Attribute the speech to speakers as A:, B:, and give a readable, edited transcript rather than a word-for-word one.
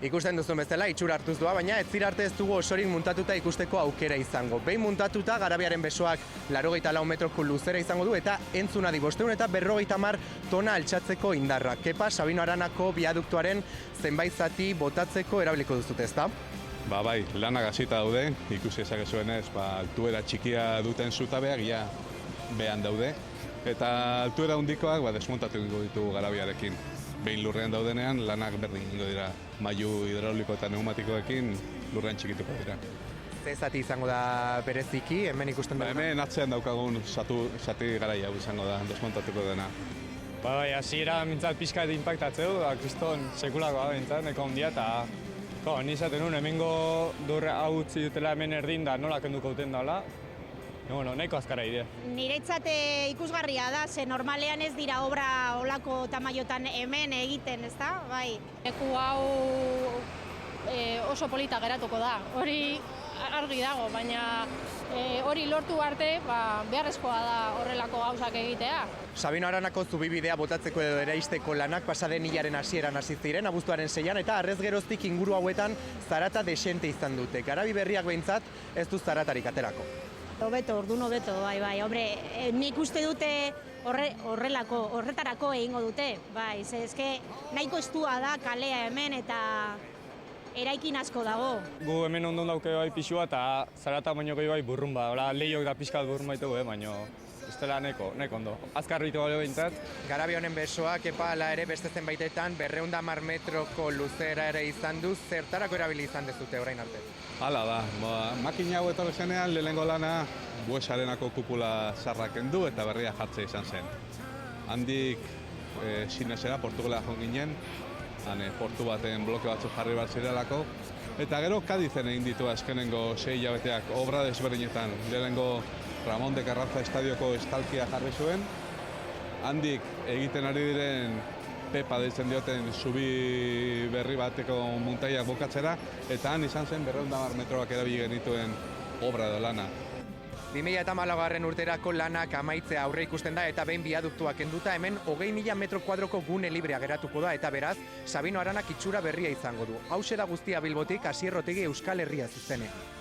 A: Ikusten duzuen bezala, itxura hartuz doa, baina ez zira arte ez dugu osorik muntatuta ikusteko aukera izango. Behin muntatuta, Garabiaren besoak 84 metroko luzera izango du eta entzuna di 550 tona altxatzeko indarra. Kepa, Sabino Aranako biaduktuaren zenbait zati botatzeko erabiliko duzute, ezta?
B: Bai, lanak hasita daude, ikusi ezakezuenez, altuera txikia duten zutabeak ja behan daude. Eta altuera handikoak desmontatu ditugu Garabiarekin. Behin lurrean daudenean, lanak berdin ingo dira. Mailu hidrauliko eta pneumatikoekin lurrean txikituko dira.
A: Ze zati izango da bereziki, hemen ikusten da?
B: Hemen atzean daukagun zati garaia izango da, desmontatuko dena.
C: Bai, hasiera mintzat pixka inpaktatzeu, kriston sekulakoa bintzat, neko handia, eta ni izaten nuen, hemengo durre hau utzi dutela hemen erdin da nola kenduko duten dela. Nahiko azkara idea.
D: Niretzat ikusgarria da, ze normalean ez dira obra olako tamaiotan hemen egiten, ezta? Bai.
E: Leku hau oso polita geratuko da, hori argi dago, baina hori lortu arte beharrezkoa da horrelako gauzak egitea.
A: Sabino Aranako zubibidea botatzeko edo eraisteko lanak pasaden hilaren hasieran hasi ziren, abuztuaren 6an, eta harrez geroztik inguru hauetan zarata desente izan dute. Garabi berriak behintzat ez du zaratarik aterako.
D: Hobeto, ordun hobeto, bai, hombre, nik uste dute horretarako egingo dute, bai, ze eske nahiko estua da kalea hemen eta eraikin asko dago.
C: Gu hemen ondon dauke bai pixua eta zarata baino gehi bai burrumba, lehiok da pixkat burrumba itugu, baino ez dela neko ondo. Azkarritu gale behintzat.
A: Garabi honen besoak epa ala ere beste zenbaitetan 210 metroko luzera ere izan du, zertarako erabili izan dezute orain arte?
B: Hala da, makina hau etorri zenean lehenengo lana Buesarenako kupula zarrak kendu eta berria jartzea izan zen. Handik sinesera Portugala joan ginen, portu baten bloke batzuk jarri bat zirelako, eta gero Kadizen egin ditu azkenengo 6 hilabeteak obra desberdinetan. Lehenengo Ramon de Carranza estadioko estalkia jarri zuen, handik egiten ari diren Pepa deitzen dioten zubi berri bateko muntaiak bukatzera, eta han izan zen 210 metroak erabili genituen obra edo lana.
A: 2014 urterako lanak amaitzea aurre ikusten da eta behin biaduktuak kenduta hemen 20.000 metro kuadroko gune librea geratuko da eta beraz Sabino Aranak itxura berria izango du. Hauxe da guztia Bilbotik, Asier Otegi, Euskal Herria zuzenean.